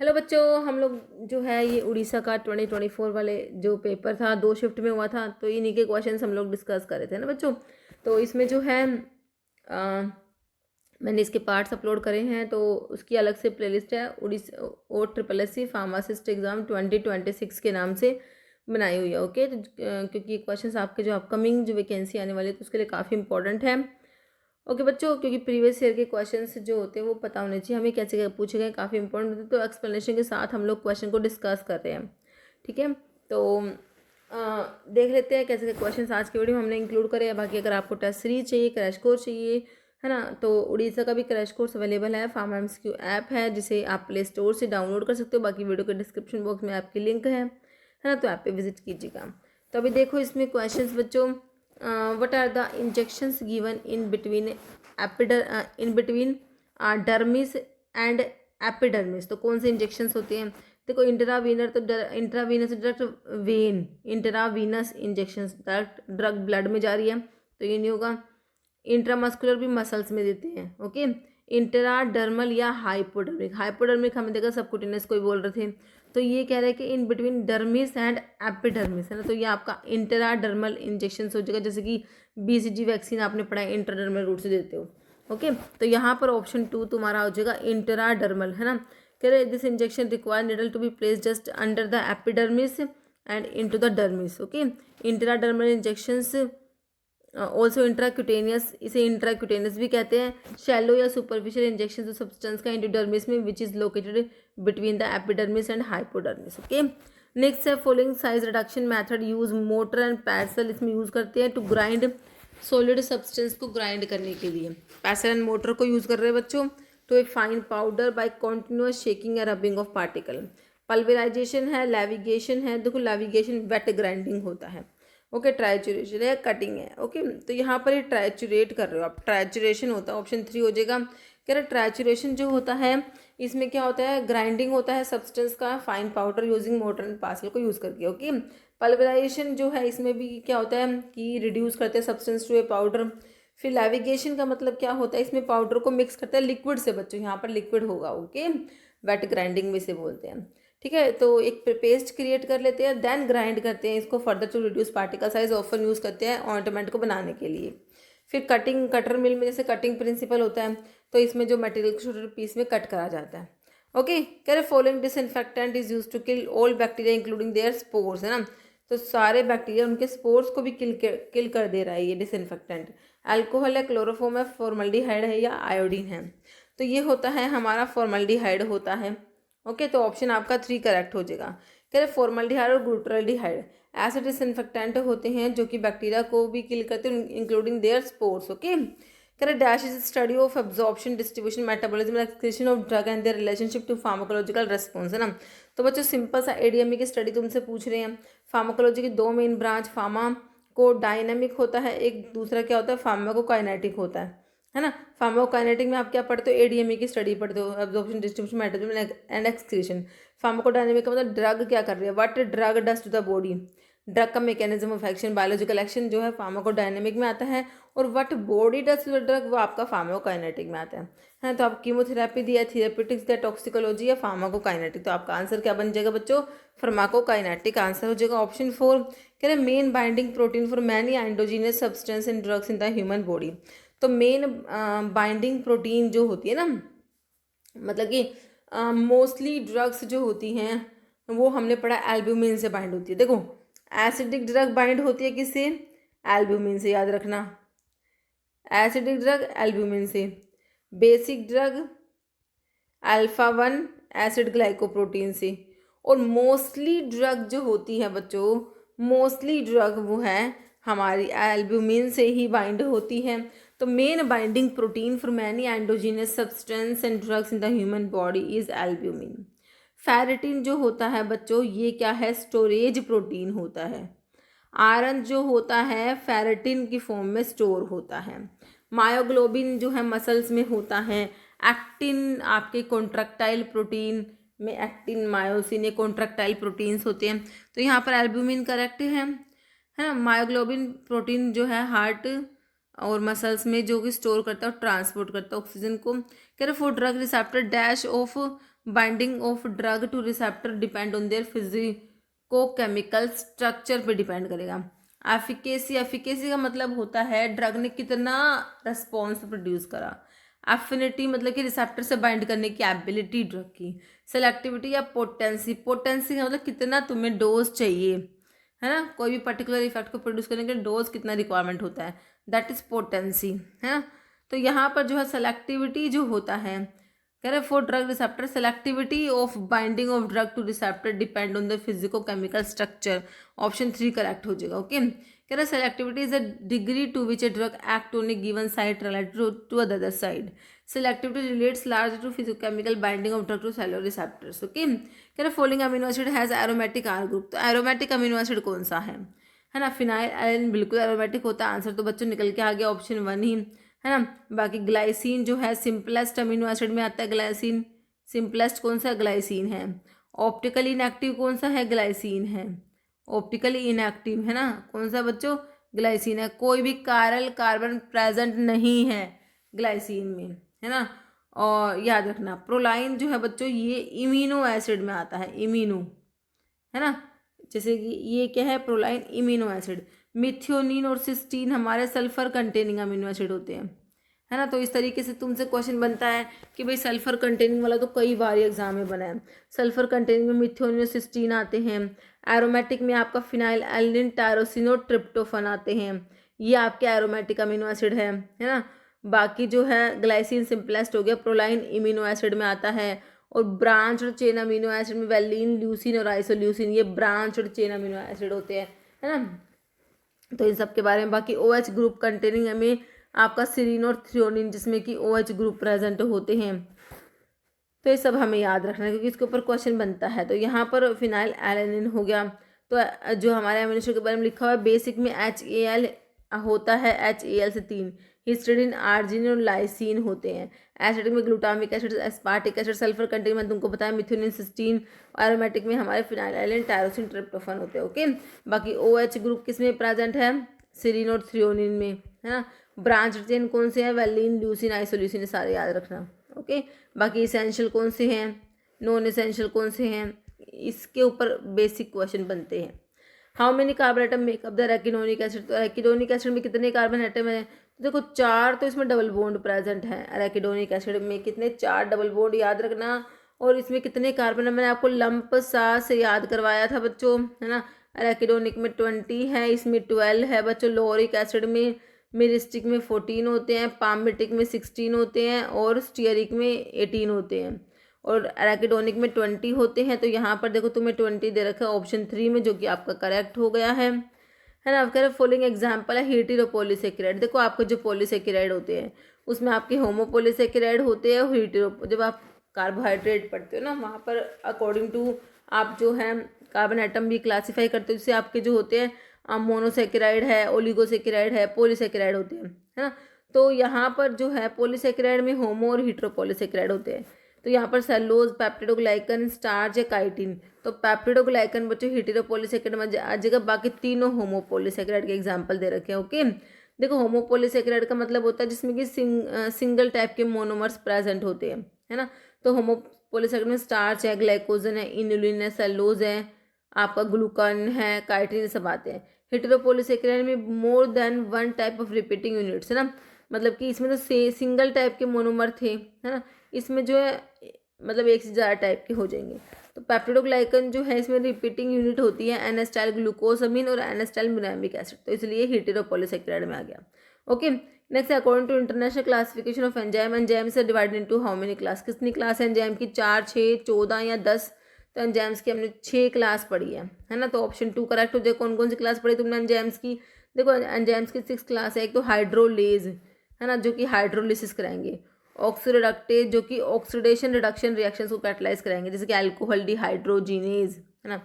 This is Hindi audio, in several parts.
हेलो बच्चों, हम लोग जो है ये उड़ीसा का 2024 वाले जो पेपर था 2 शिफ्ट में हुआ था, तो इन्हीं के क्वेश्चंस हम लोग डिस्कस कर रहे थे ना बच्चों। तो इसमें जो है मैंने इसके पार्ट्स अपलोड करे हैं, तो उसकी अलग से प्लेलिस्ट है उड़ीसा OSSC फार्मासिस्ट एग्ज़ाम 2026 के नाम से बनाई हुई है। ओके, तो क्योंकि क्वेश्चंस आपके जो अपकमिंग जो वैकेंसी आने वाली है तो उसके लिए काफ़ी इंपॉर्टेंट है। ओके बच्चों, क्योंकि प्रीवियस ईयर के क्वेश्चंस जो होते हैं वो पता होने चाहिए हमें, कैसे पूछे गए, काफ़ी इंपॉर्टेंट होते हैं। तो एक्सप्लेनेशन के साथ हम लोग क्वेश्चन को डिस्कस कर रहे हैं, ठीक है। तो देख लेते हैं कैसे क्वेश्चंस आज के वीडियो में हमने इंक्लूड करे हैं। बाकी अगर आपको टेस्ट सीरीज चाहिए, क्रैश कोर्स चाहिए, है ना, तो उड़ीसा का भी क्रैश कोर्स अवेलेबल है। फार्मा MCQ ऐप है जिसे आप प्ले स्टोर से डाउनलोड कर सकते हो। बाकी वीडियो के डिस्क्रिप्शन बॉक्स में आपकी लिंक है ना, तो ऐप पे विजिट कीजिएगा। तो अभी देखो इसमें क्वेश्चंस बच्चों, what are the injections given in between dermis and epidermis. तो कौन से इंजेक्शंस होते हैं? देखो इंट्रावीनर तो intravenous direct when, intravenous injections direct drug blood में जा रही है, तो ये नहीं होगा। इंट्रामस्कुलर भी मसल्स में देते हैं। ओके, इंट्राडर्मल या हाइपोडर्मिक, हाइपोडर्मिक हमें देखा सबकुटेनियस कोई बोल रहे थे, तो ये कह रहे हैं कि in between dermis and epidermis, है ना, तो ये आपका इंट्राडर्मल इंजेक्शन हो जाएगा। जैसे कि BCG वैक्सीन आपने पढ़ा है, इंट्राडर्मल रूट से देते हो। ओके, तो यहाँ पर ऑप्शन 2 तुम्हारा हो जाएगा इंट्राडर्मल, है ना। कह रहे this injection require needle to be place just under the epidermis and into the dermis. Okay, intradermal injections also intracutaneous, इसे इंट्राक्यूटेनियस भी कहते हैं। शैलो या सुपरफिशियल इंजेक्शन ऑफ सब्सटेंस का इंटरडर्मिस में which is located between the epidermis and hypodermis. Okay, next है following size reduction method use mortar and pestle, इसमें यूज करते हैं टू ग्राइंड सॉलिड सब्सटेंस को ग्राइंड करने के लिए। पैसल एंड मोटर को यूज कर रहे हैं बच्चों to a fine powder by continuous shaking या रबिंग ऑफ पार्टिकल। पल्वेराइजेशन है, लेविगेशन है। देखो लेविगेशन वेट ग्राइंडिंग होता है। ओके, ट्राइचुरेशन है, कटिंग है। ओके, तो यहाँ पर ये ट्राइचुरेट कर रहे हो आप, ट्राइचुरेशन होता है, ऑप्शन 3 हो जाएगा। कह रहे ट्राइचुरेशन जो होता है इसमें क्या होता है, ग्राइंडिंग होता है सब्सटेंस का fine powder using mortar and pestle को यूज़ करके। ओके, पल्वराइजेशन जो है इसमें भी क्या होता है कि रिड्यूस करते हैं सब्सटेंस टू ए पाउडर। फिर लेविगेशन का मतलब क्या होता है, इसमें पाउडर को मिक्स करते हैं लिक्विड से बच्चों, यहाँ पर लिक्विड होगा। ओके, वेट ग्राइंडिंग में से बोलते हैं, ठीक है। तो एक पेस्ट क्रिएट कर लेते हैं, देन ग्राइंड करते हैं इसको further to reduce particle size, often use करते हैं ऑइंटमेंट को बनाने के लिए। फिर कटिंग, कटर मिल में जैसे कटिंग प्रिंसिपल होता है, तो इसमें जो मटेरियल को छोटे पीस में कट करा जाता है। ओके, कह रहे following disinfectant is use to kill all bacteria including their spores, है ना, तो सारे बैक्टीरिया उनके स्पोर्स को भी किल कर दे रहा है ये डिसइंफेक्टेंट। अल्कोहल है, क्लोरोफॉर्म है, फॉर्मल्डिहाइड है या आयोडीन है, तो ये होता है हमारा फॉर्मल्डिहाइड होता है। ओके, तो ऑप्शन आपका 3 करेक्ट हो जाएगा। कह रहे फॉर्मल्डिहाइड और ग्लूटाल्डिहाइड ऐसे डिसइंफेक्टेंट होते हैं जो कि बैक्टीरिया को भी किल करते हैं इंक्लूडिंग देयर स्पोर्स। ओके, कह रहे dash is study of absorption, distribution, metabolism, excretion of drug and their relationship to pharmacological response, है ना। तो बच्चों सिंपल सा ADME की स्टडी तुमसे पूछ रहे हैं। फार्माकोलॉजी की 2 मेन ब्रांच, फार्मा को डायनेमिक होता है, एक दूसरा क्या होता है फार्माकोकाइनेटिक होता है ना। फार्माकोकाइनेटिक में आप क्या पढ़ते हो, ADME की स्टडी पढ़ते हो, absorption, distribution, metabolism and excretion. Pharmacodynamic का मतलब ड्रग क्या कर रही है, what drug does to the body, drug का mechanism of action, biological action जो है फार्माकोडायनेमिक में आता है, और what body does to the drug वो आपका फार्माकोकाइनेटिक में आता है। तो आप कीमोथेरेपी दिया, थेरेप्यूटिक्स दिया, टॉक्सिकोलॉजी या फार्माकोकाइनेटिक, तो आपका आंसर क्या बन जाएगा बच्चों, फार्माकोकाइनेटिक आंसर हो जाएगा ऑप्शन 4। कह रहे main binding protein for many endogenous substance in drugs in the human body. तो मेन बाइंडिंग प्रोटीन जो होती है ना, मतलब कि मोस्टली ड्रग्स जो होती हैं वो हमने पढ़ा एल्ब्यूमिन से बाइंड होती है। देखो एसिडिक ड्रग बाइंड होती है किससे, एल्ब्यूमिन से, याद रखना, एसिडिक ड्रग एल्ब्यूमिन से। Basic drug alpha 1 acid glycoprotein से। और मोस्टली ड्रग जो होती है बच्चों, मोस्टली ड्रग वो है हमारी एल्ब्यूमिन से ही बाइंड होती है। तो main binding protein for many endogenous substance and drugs in the human body is albumin. Ferritin जो होता है बच्चों ये क्या है, स्टोरेज प्रोटीन होता है। आयरन जो होता है फेरेटिन की फॉर्म में स्टोर होता है। मायोग्लोबिन जो है मसल्स में होता है। एक्टिन आपके कॉन्ट्रैक्टाइल प्रोटीन में, एक्टिन, मायोसिन, ये कॉन्ट्रैक्टाइल प्रोटीन्स होते हैं। तो यहाँ पर एल्ब्यूमिन करेक्ट है ना। मायोग्लोबिन प्रोटीन जो है हार्ट और मसल्स में जो कि स्टोर करता है और ट्रांसपोर्ट करता है ऑक्सीजन को। कह रहे for drug receptor dash of binding of drug to receptor depend on their physico chemical structure पे डिपेंड करेगा। एफिकेसी का मतलब होता है ड्रग ने कितना रेस्पॉन्स प्रोड्यूस करा। एफिनिटी मतलब कि रिसेप्टर से बाइंड करने की एबिलिटी ड्रग की। सेलेक्टिविटी या पोटेंसी का मतलब कितना तुम्हें डोज चाहिए, है ना, कोई भी पर्टिकुलर इफेक्ट को प्रोड्यूस करने के लिए डोज कितना रिक्वायरमेंट होता है, दैट इज पोटेंसी, है ना। तो यहाँ पर जो है सेलेक्टिविटी जो होता है, कह रहे for drug receptor selectivity of binding of drug to receptor depend on the physico chemical structure. Option 3 correct हो जाएगा। ओके, कह रहे selectivity is a degree to which a drug act on a given site related to other side. Selectivity relates large to physicochemical binding of drug to cellular receptors. Okay, कह रहे following amino acid has aromatic R group. तो एरोमेटिक अमीनो एसिड कौन सा है ना, फिनाइल एलानिन बिल्कुल एरोमेटिक होता है। आंसर तो बच्चों निकल के आ गया ऑप्शन 1 ही, है ना। बाकी ग्लाइसिन जो है सिंपलेस्ट अमीनो एसिड में आता है, ग्लाइसिन सिंपलेस्ट कौन सा ग्लाइसिन है। ऑप्टिकली इनएक्टिव कौन सा है, ग्लाइसिन है। ऑप्टिकली इनएक्टिव है ना कौन सा बच्चों, ग्लाइसिन है। कोई भी कायरल कार्बन प्रेजेंट नहीं है ग्लाइसिन में, है ना। और याद रखना प्रोलाइन जो है बच्चों ये इम्यूनो एसिड में आता है, इम्यूनो, है ना। जैसे कि ये क्या है, प्रोलाइन इम्यूनो एसिड। मिथियोनिन और सिस्टीन हमारे सल्फर कंटेनिंग अमीनो एसिड होते हैं, है ना। तो इस तरीके से तुमसे क्वेश्चन बनता है कि भाई सल्फर कंटेनिंग वाला तो कई बार एग्जाम में बना है। सल्फर कंटेनिंग में मिथियोनिन और सिस्टीन आते हैं। एरोमेटिक में आपका फिनाइल एलिन टायरोसिन और ट्रिप्टोफन आते हैं, ये आपके एरोमेटिक अमीनो एसिड है ना। बाकी जो है ग्लाइसिन सिंपलेस्ट हो गया, प्रोलाइन इम्यूनो एसिड में आता है। और ब्रांच और चेन अमीनो एसिड में वैलिन, ल्यूसिन और आइसोल्यूसिन ये ब्रांच और चेन अमीनो एसिड होते हैं, है ना। तो इन सब के बारे में। बाकी OH ग्रुप कंटेनिंग में आपका सीरीन और थ्रियोनिन जिसमें कि OH ग्रुप प्रेजेंट होते हैं। तो ये सब हमें याद रखना है क्योंकि इसके ऊपर क्वेश्चन बनता है। तो यहाँ पर फिनाइल एलानिन हो गया। तो जो हमारे अमीनो एसिड के बारे में लिखा हुआ है बेसिक में HAL होता है, HAL से 3, हिस्टिडीन, आर्जिनिन और लाइसिन होते हैं। एसिडिक में glutamic acid, aspartic acid, sulphur containing में तुमको पता है मिथ्योनिन, सिस्टीन। एरोमेटिक में हमारे फिनाइल एलानिन, टायरोसिन, ट्रिप्टोफन होते हैं। ओके, बाकी OH ग्रुप किस में प्रेजेंट है, सीरीन और थ्रियोनिन में, है ना। ब्रांच चेन कौन से हैं, वैलिन, ल्यूसिन, आइसोल्यूसिन, सारे याद रखना। ओके, बाकी इसेंशियल कौन से हैं, नॉन इसेंशियल कौन से हैं, इसके ऊपर बेसिक क्वेश्चन बनते हैं। How many carbon atom make up the arachidonic acid. तो रेकिडोनिक एसिड में कितने कार्बन एटम है, तो देखो 4, तो इसमें डबल बॉन्ड प्रेजेंट है। रेकिडोनिक एसिड में कितने, 4 डबल बॉन्ड याद रखना। और इसमें कितने कार्बन है, मैंने आपको लंप सा से याद करवाया था बच्चों, है ना। रेकिडोनिक में 20 है, इसमें 12 है बच्चों। लोरिक एसिड में, मिरिस्टिक में 14 होते हैं, पामिटिक में 16 होते हैं और स्टीयरिक में 18 होते हैं। और एराकिडोनिक में 20 होते हैं। तो यहाँ पर देखो तुम्हें 20 दे रखा है ऑप्शन 3 में, जो कि आपका करेक्ट हो गया है ना। आप कह रहे फॉलोइंग एग्जाम्पल है हेटेरोपॉलीसेकेराइड। देखो आपके जो पॉलीसेकेराइड होते हैं उसमें आपके होमोपॉलीसेकेराइड होते हैं और हेटेरो, जब आप कार्बोहाइड्रेट पढ़ते हो ना वहाँ पर अकॉर्डिंग टू आप जो है कार्बन एटम भी क्लासीफाई करते हो, जिससे आपके जो होते हैं मोनोसेकेराइड है, ओलिगोसेकेराइड है, पॉलीसेकेराइड होते हैं, है ना। तो यहाँ पर जो है पॉलीसेकेराइड में होमो और हेटेरोपॉलीसेकेराइड होते हैं। तो यहाँ पर सेलुलोज, पेप्टिडोग्लाइकन, स्टार्च या काइटिन। तो पेप्टिडोग्लाइकन बच्चों हेटेरोपॉलीसेकेराइड में आ जाएगा, बाकी तीनों होमोपॉलीसेकेराइड के एग्जांपल दे रखे हैं। ओके, देखो होमोपॉलीसेकेराइड का मतलब होता है जिसमें कि सिंगल टाइप के मोनोमर्स प्रेजेंट होते हैं, है ना। तो होमोपॉलीसेकेराइड में स्टार्च है, ग्लाइकोजन है, इनुलिन है, सेलुलोज है, आपका ग्लूकन है, काइटिन सब आते हैं। हेटेरोपॉलीसेकेराइड में more than 1 type of repeating units, है ना। मतलब कि इसमें तो सिंगल टाइप के मोनोमर थे, है ना। इसमें जो है मतलब एक से ज़्यादा टाइप के हो जाएंगे। तो पेप्टिडोग्लाइकन जो है इसमें रिपीटिंग यूनिट होती है एन एस्टाइल ग्लूकोसामिन और एन एस्टाइल मुनामिक एसिड, तो इसलिए हेटेरोपॉलीसेकेराइड में आ गया। Okay, next according to international classification of enzyme, enzyme से divided into how many class. कितनी क्लास है एंजाइम की, 4, 6, 14 या 10। तो एंजाइम्स की हमने 6 क्लास पढ़ी है ना। तो ऑप्शन 2 करेक्ट हो जाए। कौन कौन सी क्लास पढ़ी तुमने एंजाइम्स की, देखो एंजाइम्स की 6 क्लास है। एक तो हाइड्रोलेज, है ना, जो कि हाइड्रोलिसिस कराएंगे। ऑक्सीडेक्टेज जो कि ऑक्सीडेशन रिडक्शन रिएक्शंस को कैटलाइज कराएंगे, जैसे कि अल्कोहल डिहाइड्रोजिनेज, है ना।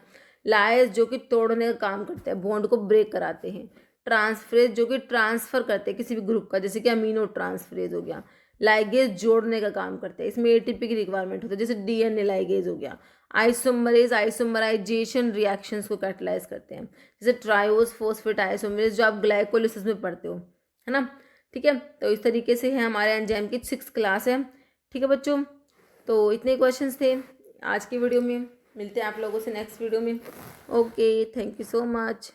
लाइज जो कि तोड़ने का काम करते हैं, बॉन्ड को ब्रेक कराते हैं। ट्रांसफ्रेज जो कि ट्रांसफर करते हैं किसी भी ग्रुप का, जैसे कि अमीनो ट्रांसफ्रेज हो गया। लाइगेज जोड़ने का काम करते हैं, इसमें एटीपी की रिक्वायरमेंट होती है, जैसे डीएनए लाइगेज हो गया। आइसोमरेज आइसोमराइजेशन रिएक्शंस को कैटलाइज करते हैं, जैसे ट्रायोज फॉस्फेट आइसोमरेज जो आप ग्लाइकोलिसिस में पढ़ते हो, है ना। ठीक है, तो इस तरीके से है हमारे एंजाइम की 6 क्लास है। ठीक है बच्चों, तो इतने क्वेश्चंस थे आज की वीडियो में। मिलते हैं आप लोगों से नेक्स्ट वीडियो में। Okay, thank you so much.